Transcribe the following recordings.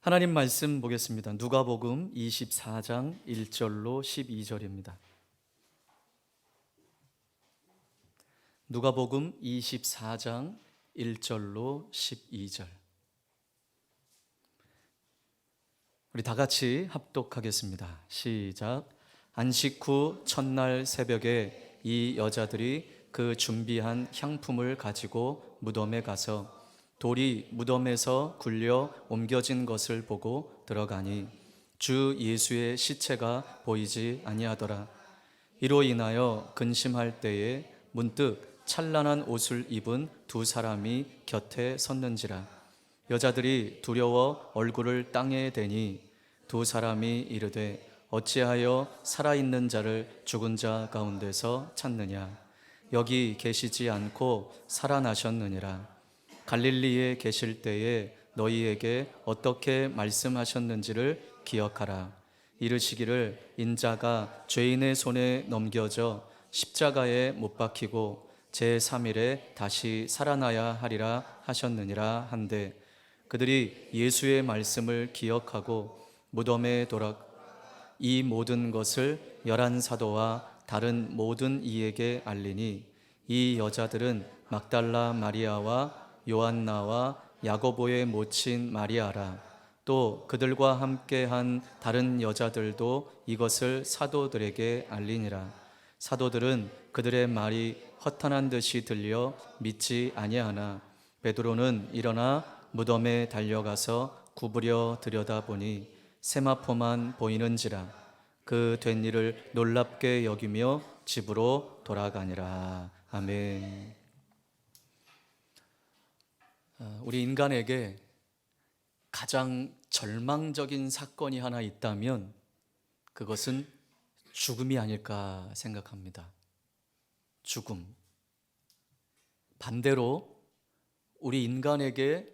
하나님 말씀 보겠습니다. 누가복음 24장 1절로 12절입니다. 누가복음 24장 1절로 12절. 우리 다 같이 합독하겠습니다. 시작. 안식 후 첫날 새벽에 이 여자들이 그 준비한 향품을 가지고 무덤에 가서 돌이 무덤에서 굴려 옮겨진 것을 보고 들어가니 주 예수의 시체가 보이지 아니하더라. 이로 인하여 근심할 때에 문득 찬란한 옷을 입은 두 사람이 곁에 섰는지라. 여자들이 두려워 얼굴을 땅에 대니 두 사람이 이르되 어찌하여 살아있는 자를 죽은 자 가운데서 찾느냐. 여기 계시지 않고 살아나셨느니라. 갈릴리에 계실 때에 너희에게 어떻게 말씀하셨는지를 기억하라. 이르시기를 인자가 죄인의 손에 넘겨져 십자가에 못 박히고 제3일에 다시 살아나야 하리라 하셨느니라 한데, 그들이 예수의 말씀을 기억하고 무덤에 돌아 이 모든 것을 11사도와 다른 모든 이에게 알리니 이 여자들은 막달라 마리아와 요한나와 야고보의 모친 마리아라. 또 그들과 함께한 다른 여자들도 이것을 사도들에게 알리니라. 사도들은 그들의 말이 허탄한 듯이 들려 믿지 아니하나 베드로는 일어나 무덤에 달려가서 구부려 들여다보니 세마포만 보이는지라. 그 된 일을 놀랍게 여기며 집으로 돌아가니라. 아멘. 우리 인간에게 가장 절망적인 사건이 하나 있다면 그것은 죽음이 아닐까 생각합니다. 죽음. 반대로 우리 인간에게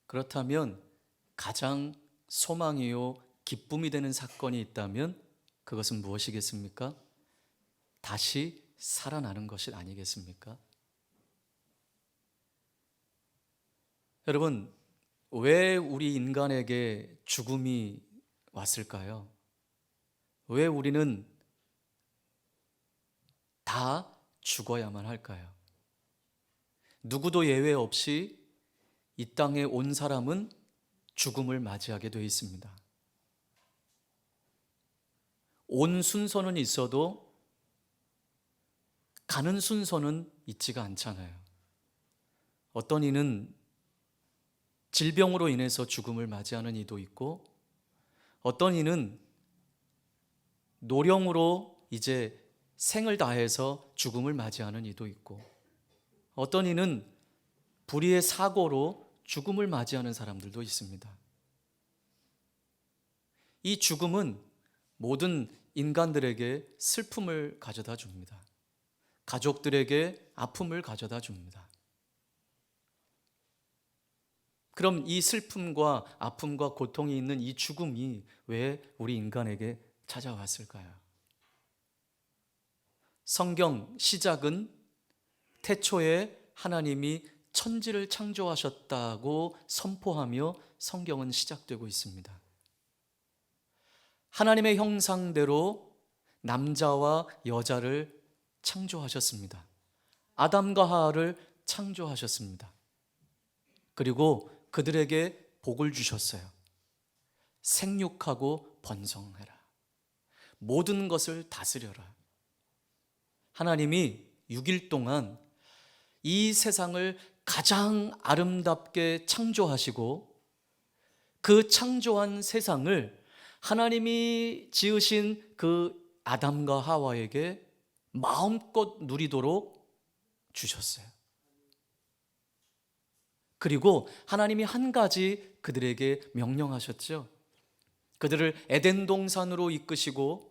그렇다면 가장 소망이요 기쁨이 되는 사건이 있다면 그것은 무엇이겠습니까? 다시 살아나는 것이 아니겠습니까? 여러분, 왜 우리 인간에게 죽음이 왔을까요? 왜 우리는 다 죽어야만 할까요? 누구도 예외 없이 이 땅에 온 사람은 죽음을 맞이하게 되어 있습니다. 온 순서는 있어도 가는 순서는 있지가 않잖아요. 어떤 이는 질병으로 인해서 죽음을 맞이하는 이도 있고, 어떤 이는 노령으로 이제 생을 다해서 죽음을 맞이하는 이도 있고, 어떤 이는 불의의 사고로 죽음을 맞이하는 사람들도 있습니다. 이 죽음은 모든 인간들에게 슬픔을 가져다 줍니다. 가족들에게 아픔을 가져다 줍니다. 그럼 이 슬픔과 아픔과 고통이 있는 이 죽음이 왜 우리 인간에게 찾아왔을까요? 성경 시작은 태초에 하나님이 천지를 창조하셨다고 선포하며 성경은 시작되고 있습니다. 하나님의 형상대로 남자와 여자를 창조하셨습니다. 아담과 하와를 창조하셨습니다. 그리고 그들에게 복을 주셨어요. 생육하고 번성해라. 모든 것을 다스려라. 하나님이 6일 동안 이 세상을 가장 아름답게 창조하시고 그 창조한 세상을 하나님이 지으신 그 아담과 하와에게 마음껏 누리도록 주셨어요. 그리고 하나님이 한 가지 그들에게 명령하셨죠. 그들을 에덴 동산으로 이끄시고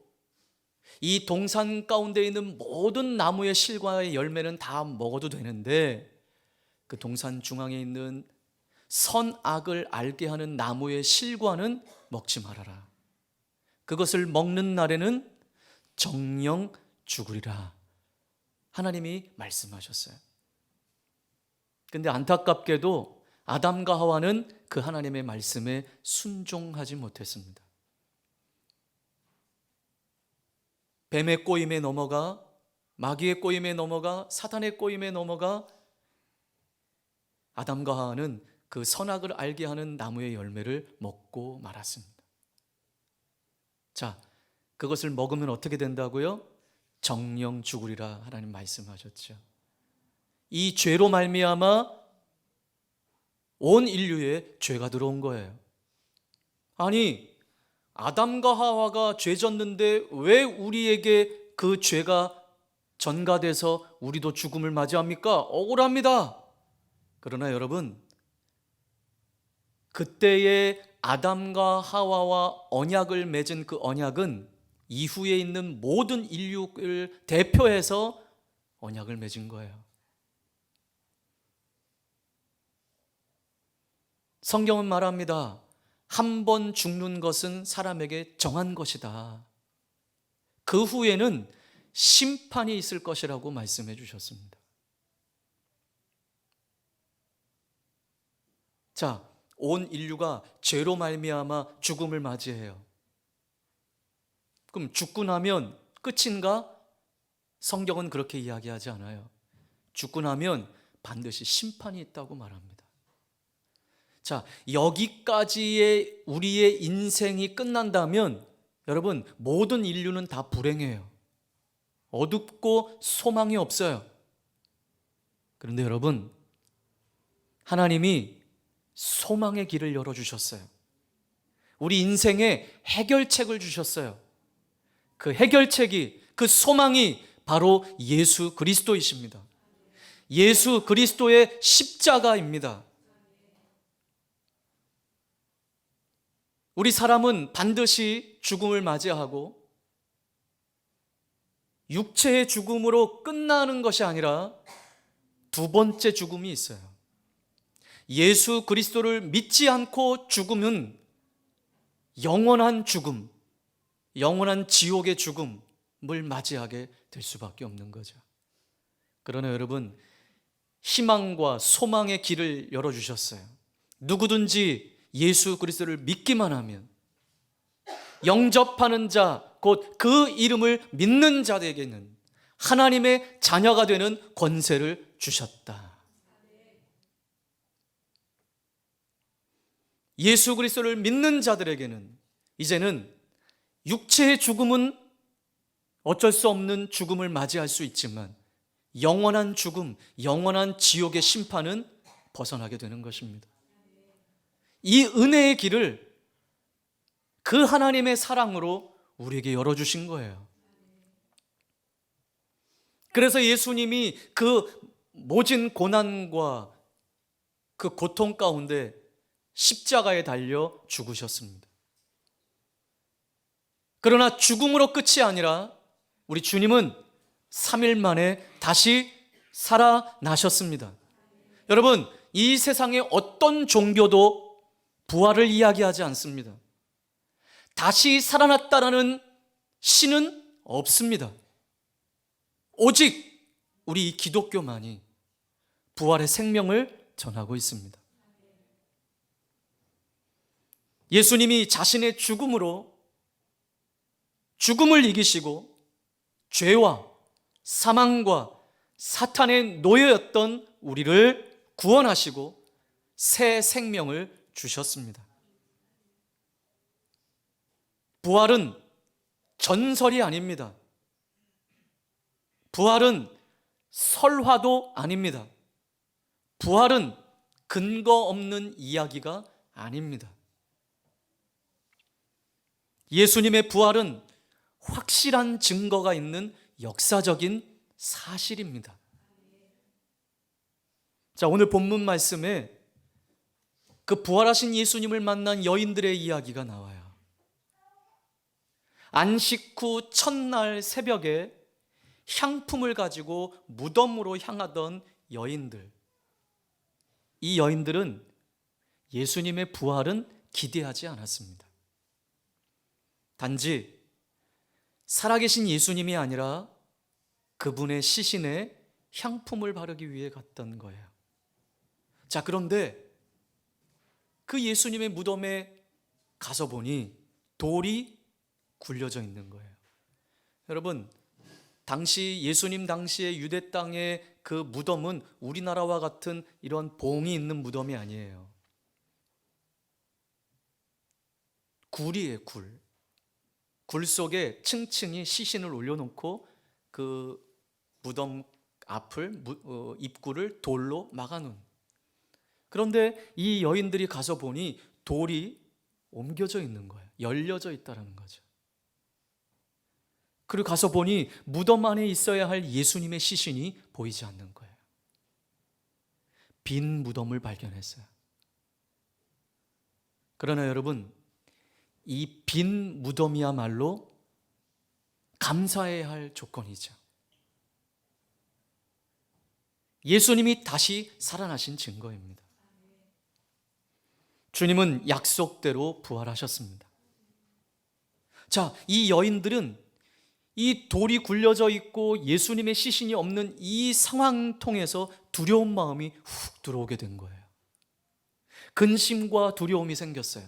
이 동산 가운데 있는 모든 나무의 실과의 열매는 다 먹어도 되는데 그 동산 중앙에 있는 선악을 알게 하는 나무의 실과는 먹지 말아라. 그것을 먹는 날에는 정령 죽으리라. 하나님이 말씀하셨어요. 근데 안타깝게도 아담과 하와는 그 하나님의 말씀에 순종하지 못했습니다. 뱀의 꼬임에 넘어가, 마귀의 꼬임에 넘어가, 사탄의 꼬임에 넘어가 아담과 하와는 그 선악을 알게 하는 나무의 열매를 먹고 말았습니다. 자, 그것을 먹으면 어떻게 된다고요? 정령 죽으리라 하나님 말씀하셨죠. 이 죄로 말미암아 온 인류에 죄가 들어온 거예요. 아니, 아담과 하와가 죄 졌는데 왜 우리에게 그 죄가 전가돼서 우리도 죽음을 맞이합니까? 억울합니다. 그러나 여러분, 그때의 아담과 하와와 언약을 맺은 그 언약은 이후에 있는 모든 인류를 대표해서 언약을 맺은 거예요. 성경은 말합니다. 한 번 죽는 것은 사람에게 정한 것이다. 그 후에는 심판이 있을 것이라고 말씀해 주셨습니다. 자, 온 인류가 죄로 말미암아 죽음을 맞이해요. 그럼 죽고 나면 끝인가? 성경은 그렇게 이야기하지 않아요. 죽고 나면 반드시 심판이 있다고 말합니다. 자, 여기까지의 우리의 인생이 끝난다면 여러분, 모든 인류는 다 불행해요. 어둡고 소망이 없어요. 그런데 여러분, 하나님이 소망의 길을 열어주셨어요. 우리 인생에 해결책을 주셨어요. 그 해결책이, 그 소망이 바로 예수 그리스도이십니다. 예수 그리스도의 십자가입니다. 우리 사람은 반드시 죽음을 맞이하고 육체의 죽음으로 끝나는 것이 아니라 두 번째 죽음이 있어요. 예수 그리스도를 믿지 않고 죽으면 영원한 죽음, 영원한 지옥의 죽음을 맞이하게 될 수밖에 없는 거죠. 그러나 여러분, 희망과 소망의 길을 열어주셨어요. 누구든지 예수 그리스도를 믿기만 하면 영접하는 자, 곧 그 이름을 믿는 자에게는 하나님의 자녀가 되는 권세를 주셨다. 예수 그리스도를 믿는 자들에게는 이제는 육체의 죽음은 어쩔 수 없는 죽음을 맞이할 수 있지만 영원한 죽음, 영원한 지옥의 심판은 벗어나게 되는 것입니다. 이 은혜의 길을 그 하나님의 사랑으로 우리에게 열어주신 거예요. 그래서 예수님이 그 모진 고난과 그 고통 가운데 십자가에 달려 죽으셨습니다. 그러나 죽음으로 끝이 아니라 우리 주님은 3일 만에 다시 살아나셨습니다. 여러분, 이 세상의 어떤 종교도 부활을 이야기하지 않습니다. 다시 살아났다라는 신은 없습니다. 오직 우리 기독교만이 부활의 생명을 전하고 있습니다. 예수님이 자신의 죽음으로 죽음을 이기시고 죄와 사망과 사탄의 노예였던 우리를 구원하시고 새 생명을 주셨습니다. 부활은 전설이 아닙니다. 부활은 설화도 아닙니다. 부활은 근거 없는 이야기가 아닙니다. 예수님의 부활은 확실한 증거가 있는 역사적인 사실입니다. 자, 오늘 본문 말씀에 그 부활하신 예수님을 만난 여인들의 이야기가 나와요. 안식 후 첫날 새벽에 향품을 가지고 무덤으로 향하던 여인들. 이 여인들은 예수님의 부활은 기대하지 않았습니다. 단지 살아계신 예수님이 아니라 그분의 시신에 향품을 바르기 위해 갔던 거예요. 자, 그런데 그 예수님의 무덤에 가서 보니 돌이 굴려져 있는 거예요. 여러분, 당시 예수님 당시의 유대 땅의 그 무덤은 우리나라와 같은 이런 봉이 있는 무덤이 아니에요. 굴이에요, 굴. 굴 속에 층층이 시신을 올려놓고 그 무덤 앞을 입구를 돌로 막아놓은. 그런데 이 여인들이 가서 보니 돌이 옮겨져 있는 거예요. 열려져 있다는 거죠. 그리고 가서 보니 무덤 안에 있어야 할 예수님의 시신이 보이지 않는 거예요. 빈 무덤을 발견했어요. 그러나 여러분, 이 빈 무덤이야말로 감사해야 할 조건이죠. 예수님이 다시 살아나신 증거입니다. 주님은 약속대로 부활하셨습니다. 자, 이 여인들은 이 돌이 굴려져 있고 예수님의 시신이 없는 이 상황 통해서 두려운 마음이 훅 들어오게 된 거예요. 근심과 두려움이 생겼어요.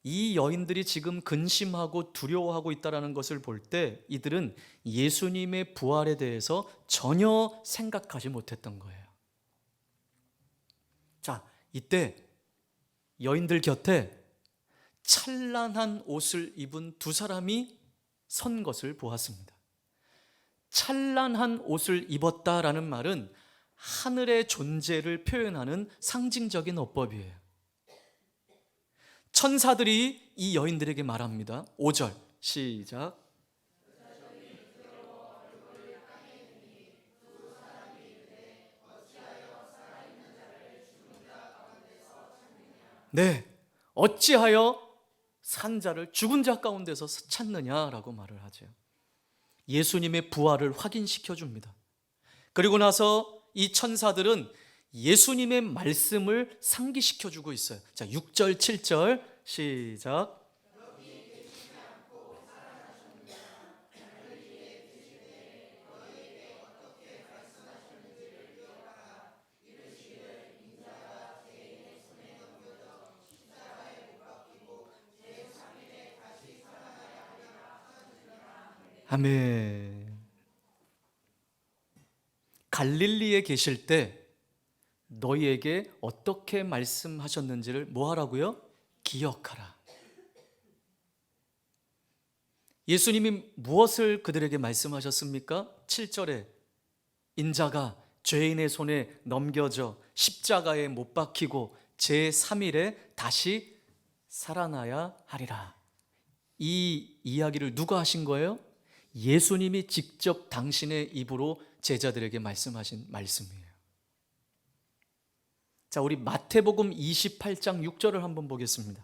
이 여인들이 지금 근심하고 두려워하고 있다는 것을 볼 때 이들은 예수님의 부활에 대해서 전혀 생각하지 못했던 거예요. 자, 이때 여인들 곁에 찬란한 옷을 입은 두 사람이 선 것을 보았습니다. 찬란한 옷을 입었다라는 말은 하늘의 존재를 표현하는 상징적인 어법이에요. 천사들이 이 여인들에게 말합니다. 5절 시작. 네, 어찌하여 산 자를 죽은 자 가운데서 찾느냐라고 말을 하죠. 예수님의 부활을 확인시켜 줍니다. 그리고 나서 이 천사들은 예수님의 말씀을 상기시켜 주고 있어요. 자, 6절 7절 시작. 아멘. 갈릴리에 계실 때 너희에게 어떻게 말씀하셨는지를 뭐 하라고요? 기억하라. 예수님이 무엇을 그들에게 말씀하셨습니까? 7절에 인자가 죄인의 손에 넘겨져 십자가에 못 박히고 제3일에 다시 살아나야 하리라. 이 이야기를 누가 하신 거예요? 예수님이 직접 당신의 입으로 제자들에게 말씀하신 말씀이에요. 자, 우리 마태복음 28장 6절을 한번 보겠습니다.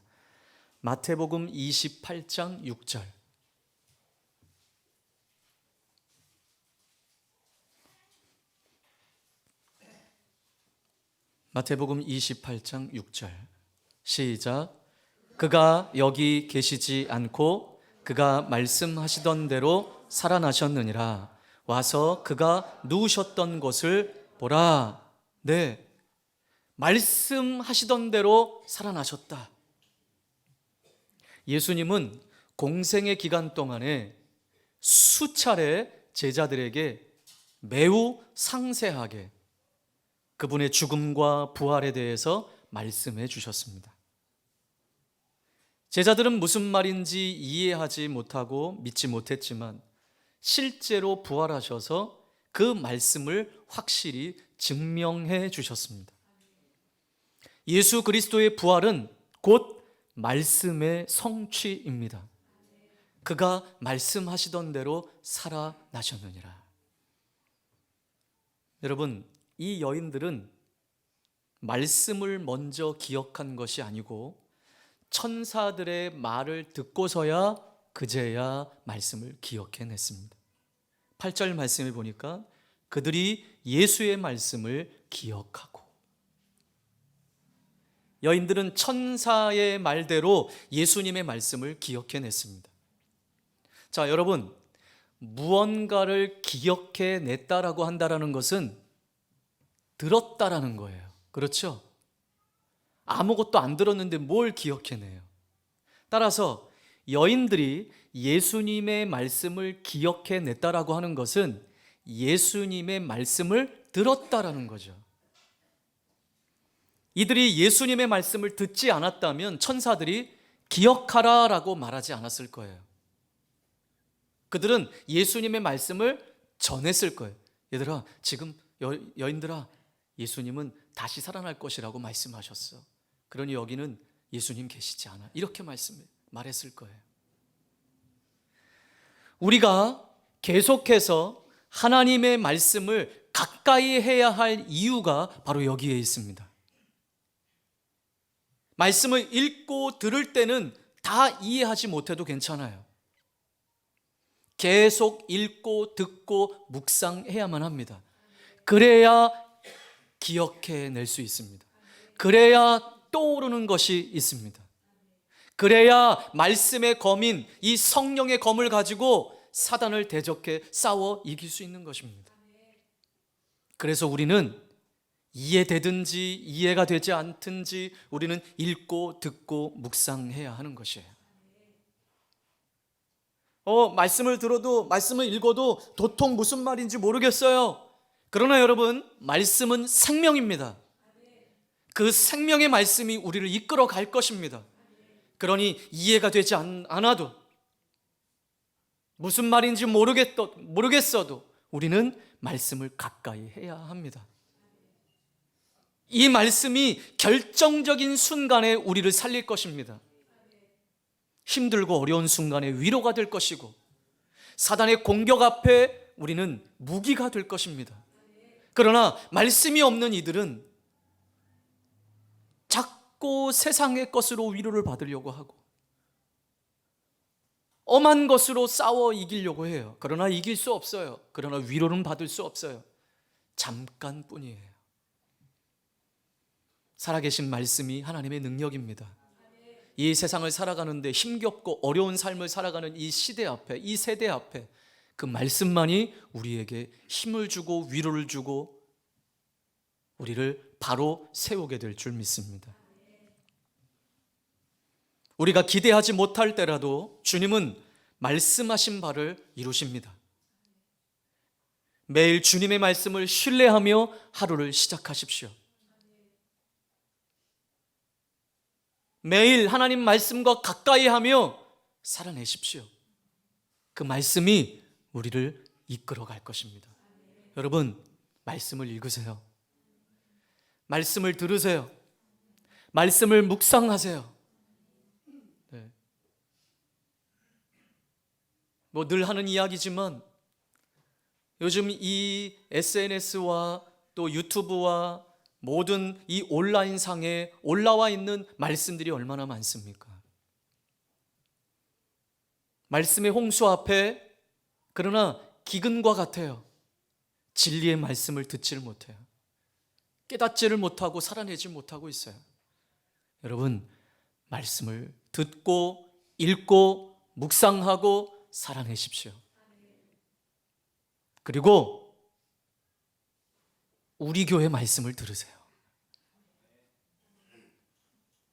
마태복음 28장 6절. 마태복음 28장 6절 시작. 그가 여기 계시지 않고 그가 말씀하시던 대로 살아나셨느니라. 와서 그가 누우셨던 곳을 보라. 네, 말씀하시던 대로 살아나셨다. 예수님은 공생의 기간 동안에 수차례 제자들에게 매우 상세하게 그분의 죽음과 부활에 대해서 말씀해 주셨습니다. 제자들은 무슨 말인지 이해하지 못하고 믿지 못했지만 실제로 부활하셔서 그 말씀을 확실히 증명해 주셨습니다. 예수 그리스도의 부활은 곧 말씀의 성취입니다. 그가 말씀하시던 대로 살아나셨느니라. 여러분, 이 여인들은 말씀을 먼저 기억한 것이 아니고 천사들의 말을 듣고서야 그제야 말씀을 기억해냈습니다. 8절 말씀을 보니까 그들이 예수의 말씀을 기억하고, 여인들은 천사의 말대로 예수님의 말씀을 기억해냈습니다. 자, 여러분, 무언가를 기억해냈다라고 한다는 것은 들었다라는 거예요. 그렇죠? 아무것도 안 들었는데 뭘 기억해내요? 따라서 여인들이 예수님의 말씀을 기억해냈다라고 하는 것은 예수님의 말씀을 들었다라는 거죠. 이들이 예수님의 말씀을 듣지 않았다면 천사들이 기억하라라고 말하지 않았을 거예요. 그들은 예수님의 말씀을 전했을 거예요. 얘들아, 지금 여인들아, 예수님은 다시 살아날 것이라고 말씀하셨어. 그러니 여기는 예수님 계시지 않아. 이렇게 말했을 거예요. 우리가 계속해서 하나님의 말씀을 가까이 해야 할 이유가 바로 여기에 있습니다. 말씀을 읽고 들을 때는 다 이해하지 못해도 괜찮아요. 계속 읽고 듣고 묵상해야만 합니다. 그래야 기억해낼 수 있습니다. 그래야 떠오르는 것이 있습니다. 그래야 말씀의 검인 이 성령의 검을 가지고 사단을 대적해 싸워 이길 수 있는 것입니다. 그래서 우리는 이해되든지 이해가 되지 않든지 우리는 읽고 듣고 묵상해야 하는 것이에요. 말씀을 들어도 말씀을 읽어도 도통 무슨 말인지 모르겠어요. 그러나 여러분, 말씀은 생명입니다. 그 생명의 말씀이 우리를 이끌어 갈 것입니다. 그러니 이해가 되지 않아도 무슨 말인지 모르겠어도 우리는 말씀을 가까이 해야 합니다. 이 말씀이 결정적인 순간에 우리를 살릴 것입니다. 힘들고 어려운 순간에 위로가 될 것이고 사단의 공격 앞에 우리는 무기가 될 것입니다. 그러나 말씀이 없는 이들은 자꾸 세상의 것으로 위로를 받으려고 하고 엄한 것으로 싸워 이기려고 해요. 그러나 이길 수 없어요. 그러나 위로는 받을 수 없어요. 잠깐뿐이에요. 살아계신 말씀이 하나님의 능력입니다. 이 세상을 살아가는데 힘겹고 어려운 삶을 살아가는 이 시대 앞에, 이 세대 앞에 그 말씀만이 우리에게 힘을 주고 위로를 주고 우리를 바로 세우게 될 줄 믿습니다. 우리가 기대하지 못할 때라도 주님은 말씀하신 바를 이루십니다. 매일 주님의 말씀을 신뢰하며 하루를 시작하십시오. 매일 하나님 말씀과 가까이 하며 살아내십시오. 그 말씀이 우리를 이끌어 갈 것입니다. 여러분, 말씀을 읽으세요. 말씀을 들으세요. 말씀을 묵상하세요. 네. 늘 하는 이야기지만 요즘 이 SNS와 또 유튜브와 모든 이 온라인상에 올라와 있는 말씀들이 얼마나 많습니까? 말씀의 홍수 앞에 그러나 기근과 같아요. 진리의 말씀을 듣지를 못해요. 깨닫지를 못하고 살아내지 못하고 있어요. 여러분, 말씀을 듣고 읽고 묵상하고 살아내십시오. 그리고 우리 교회 말씀을 들으세요.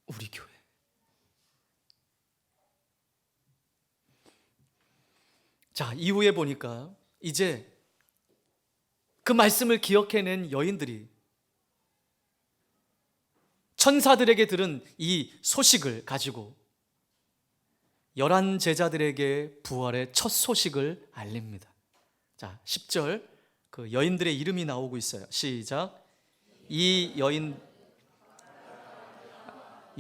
우리 교회. 자, 이후에 보니까 이제 그 말씀을 기억해낸 여인들이 천사들에게 들은 이 소식을 가지고 11 제자들에게 부활의 첫 소식을 알립니다. 자, 10절 그 여인들의 이름이 나오고 있어요. 시작. 이 여인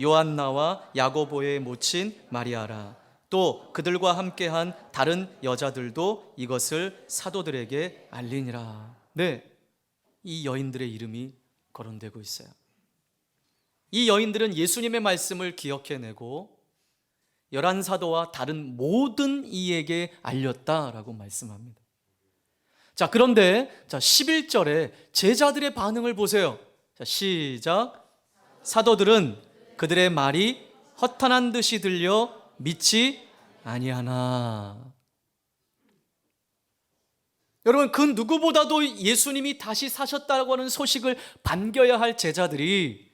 요한나와 야고보의 모친 마리아라. 또 그들과 함께한 다른 여자들도 이것을 사도들에게 알리니라. 네, 이 여인들의 이름이 거론되고 있어요. 이 여인들은 예수님의 말씀을 기억해내고 11사도와 다른 모든 이에게 알렸다라고 말씀합니다. 자, 그런데 11절에 제자들의 반응을 보세요. 자, 시작. 사도들은 그들의 말이 허탄한 듯이 들려 믿지 아니하나. 여러분, 그 누구보다도 예수님이 다시 사셨다고 하는 소식을 반겨야 할 제자들이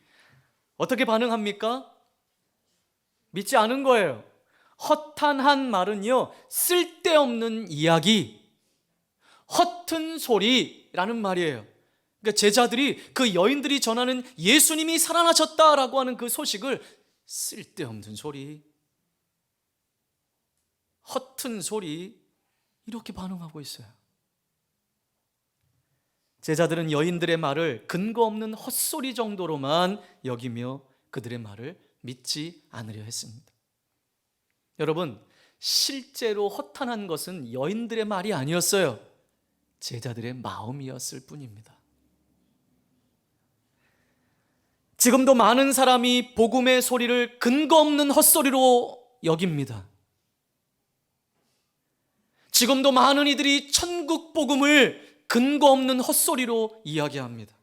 어떻게 반응합니까? 믿지 않은 거예요. 허탄한 말은요, 쓸데없는 이야기, 허튼 소리라는 말이에요. 그러니까 제자들이 그 여인들이 전하는 예수님이 살아나셨다라고 하는 그 소식을 쓸데없는 소리, 허튼 소리, 이렇게 반응하고 있어요. 제자들은 여인들의 말을 근거 없는 헛소리 정도로만 여기며 그들의 말을 믿지 않으려 했습니다. 여러분, 실제로 허탄한 것은 여인들의 말이 아니었어요. 제자들의 마음이었을 뿐입니다. 지금도 많은 사람이 복음의 소리를 근거 없는 헛소리로 여깁니다. 지금도 많은 이들이 천국 복음을 근거 없는 헛소리로 이야기합니다.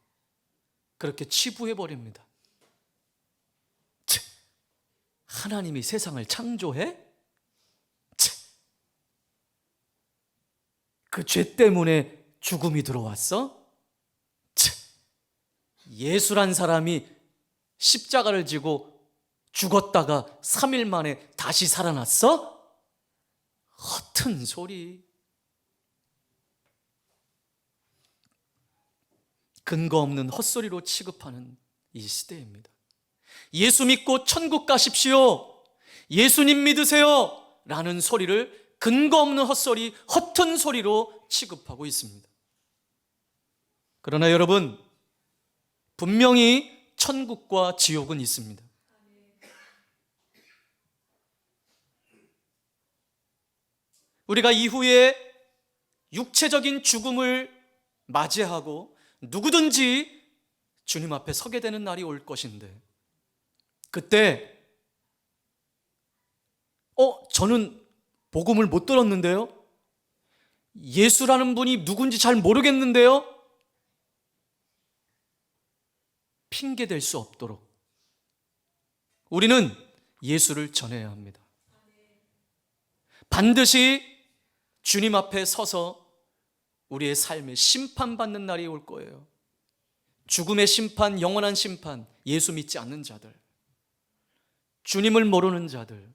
그렇게 치부해버립니다. 하나님이 세상을 창조해? 그 죄 때문에 죽음이 들어왔어? 예수란 사람이 십자가를 지고 죽었다가 3일 만에 다시 살아났어? 허튼 소리. 근거 없는 헛소리로 취급하는 이 시대입니다. 예수 믿고 천국 가십시오, 예수님 믿으세요 라는 소리를 근거 없는 헛소리, 허튼 소리로 취급하고 있습니다. 그러나 여러분, 분명히 천국과 지옥은 있습니다. 우리가 이후에 육체적인 죽음을 맞이하고 누구든지 주님 앞에 서게 되는 날이 올 것인데, 그때 저는 복음을 못 들었는데요, 예수라는 분이 누군지 잘 모르겠는데요, 핑계 댈 수 없도록 우리는 예수를 전해야 합니다. 반드시 주님 앞에 서서 우리의 삶에 심판받는 날이 올 거예요. 죽음의 심판, 영원한 심판, 예수 믿지 않는 자들, 주님을 모르는 자들.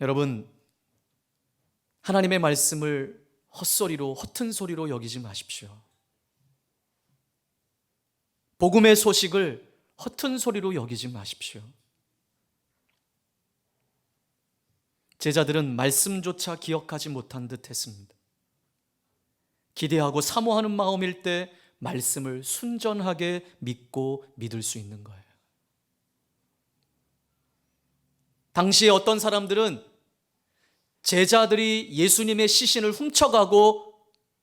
여러분, 하나님의 말씀을 헛소리로, 허튼 소리로 여기지 마십시오. 복음의 소식을 허튼 소리로 여기지 마십시오. 제자들은 말씀조차 기억하지 못한 듯 했습니다. 기대하고 사모하는 마음일 때 말씀을 순전하게 믿고 믿을 수 있는 거예요. 당시에 어떤 사람들은 제자들이 예수님의 시신을 훔쳐가고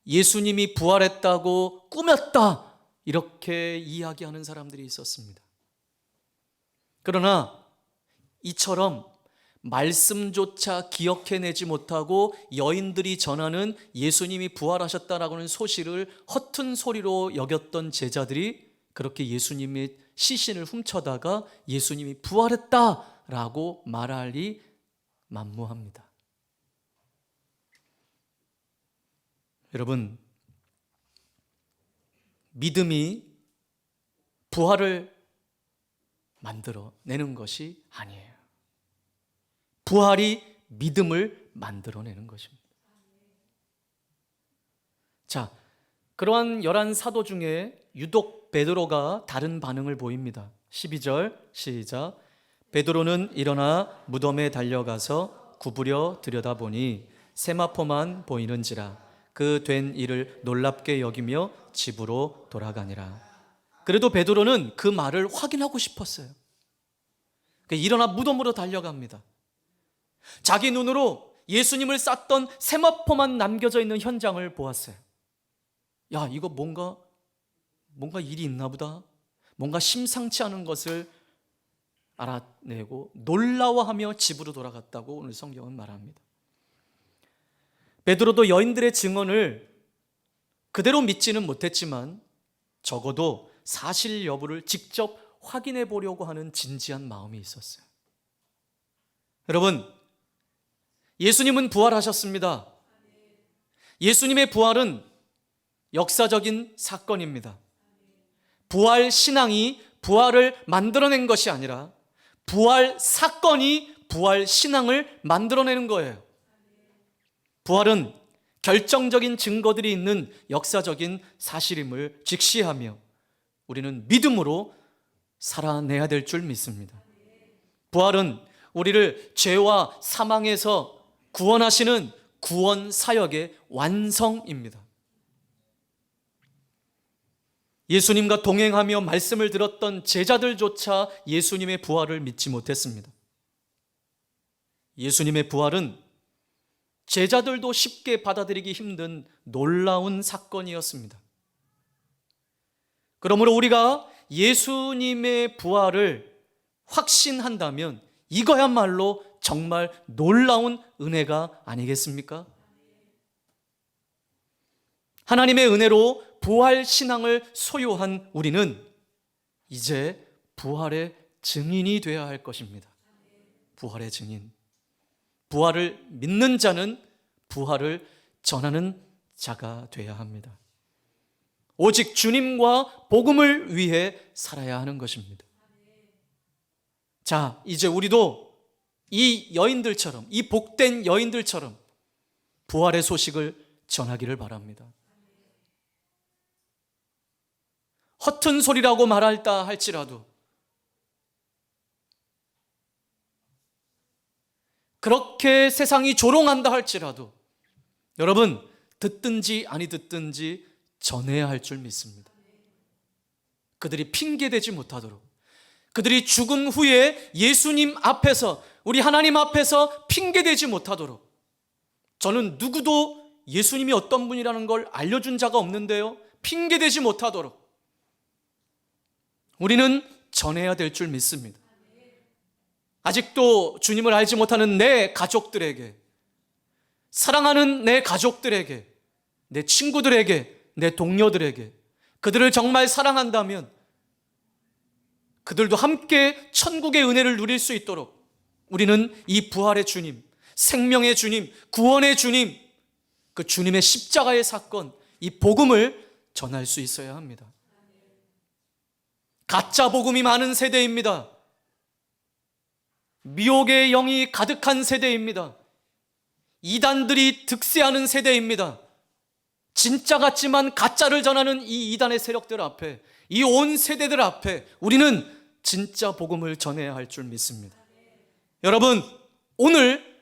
예수님이 부활했다고 꾸몄다, 이렇게 이야기하는 사람들이 있었습니다. 그러나 이처럼 말씀조차 기억해내지 못하고 여인들이 전하는 예수님이 부활하셨다라고 하는 소식을 허튼 소리로 여겼던 제자들이 그렇게 예수님의 시신을 훔쳐다가 예수님이 부활했다라고 말하리 만무합니다. 여러분, 믿음이 부활을 만들어내는 것이 아니에요. 부활이 믿음을 만들어내는 것입니다. 자, 그러한 11사도 중에 유독 베드로가 다른 반응을 보입니다. 12절 시작. 베드로는 일어나 무덤에 달려가서 구부려 들여다보니 세마포만 보이는지라 그 된 일을 놀랍게 여기며 집으로 돌아가니라. 그래도 베드로는 그 말을 확인하고 싶었어요. 일어나 무덤으로 달려갑니다. 자기 눈으로 예수님을 쌌던 세마포만 남겨져 있는 현장을 보았어요. 야, 이거 뭔가 일이 있나 보다, 뭔가 심상치 않은 것을 알아내고 놀라워하며 집으로 돌아갔다고 오늘 성경은 말합니다. 베드로도 여인들의 증언을 그대로 믿지는 못했지만 적어도 사실 여부를 직접 확인해 보려고 하는 진지한 마음이 있었어요. 여러분, 예수님은 부활하셨습니다. 예수님의 부활은 역사적인 사건입니다. 부활 신앙이 부활을 만들어낸 것이 아니라 부활 사건이 부활 신앙을 만들어내는 거예요. 부활은 결정적인 증거들이 있는 역사적인 사실임을 직시하며 우리는 믿음으로 살아내야 될 줄 믿습니다. 부활은 우리를 죄와 사망에서 구원하시는 구원 사역의 완성입니다. 예수님과 동행하며 말씀을 들었던 제자들조차 예수님의 부활을 믿지 못했습니다. 예수님의 부활은 제자들도 쉽게 받아들이기 힘든 놀라운 사건이었습니다. 그러므로 우리가 예수님의 부활을 확신한다면 이거야말로 정말 놀라운 은혜가 아니겠습니까? 하나님의 은혜로 부활 신앙을 소유한 우리는 이제 부활의 증인이 되어야 할 것입니다. 부활의 증인. 부활을 믿는 자는 부활을 전하는 자가 되어야 합니다. 오직 주님과 복음을 위해 살아야 하는 것입니다. 자, 이제 우리도 이 여인들처럼, 이 복된 여인들처럼 부활의 소식을 전하기를 바랍니다. 허튼 소리라고 말할다 할지라도, 그렇게 세상이 조롱한다 할지라도 여러분, 듣든지 아니 듣든지 전해야 할 줄 믿습니다. 그들이 핑계대지 못하도록, 그들이 죽은 후에 예수님 앞에서, 우리 하나님 앞에서 핑계대지 못하도록. 저는 누구도 예수님이 어떤 분이라는 걸 알려준 자가 없는데요, 핑계대지 못하도록 우리는 전해야 될 줄 믿습니다. 아직도 주님을 알지 못하는 내 가족들에게, 사랑하는 내 가족들에게, 내 친구들에게, 내 동료들에게, 그들을 정말 사랑한다면 그들도 함께 천국의 은혜를 누릴 수 있도록 우리는 이 부활의 주님, 생명의 주님, 구원의 주님, 그 주님의 십자가의 사건, 이 복음을 전할 수 있어야 합니다. 가짜 복음이 많은 세대입니다. 미혹의 영이 가득한 세대입니다. 이단들이 득세하는 세대입니다. 진짜 같지만 가짜를 전하는 이 이단의 세력들 앞에, 이 온 세대들 앞에 우리는 진짜 복음을 전해야 할 줄 믿습니다. 여러분, 오늘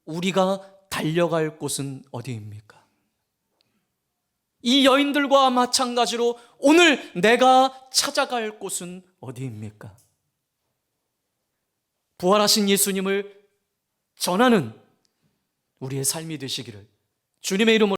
우리가 달려갈 곳은 어디입니까? 이 여인들과 마찬가지로 오늘 내가 찾아갈 곳은 어디입니까? 부활하신 예수님을 전하는 우리의 삶이 되시기를 주님의 이름으로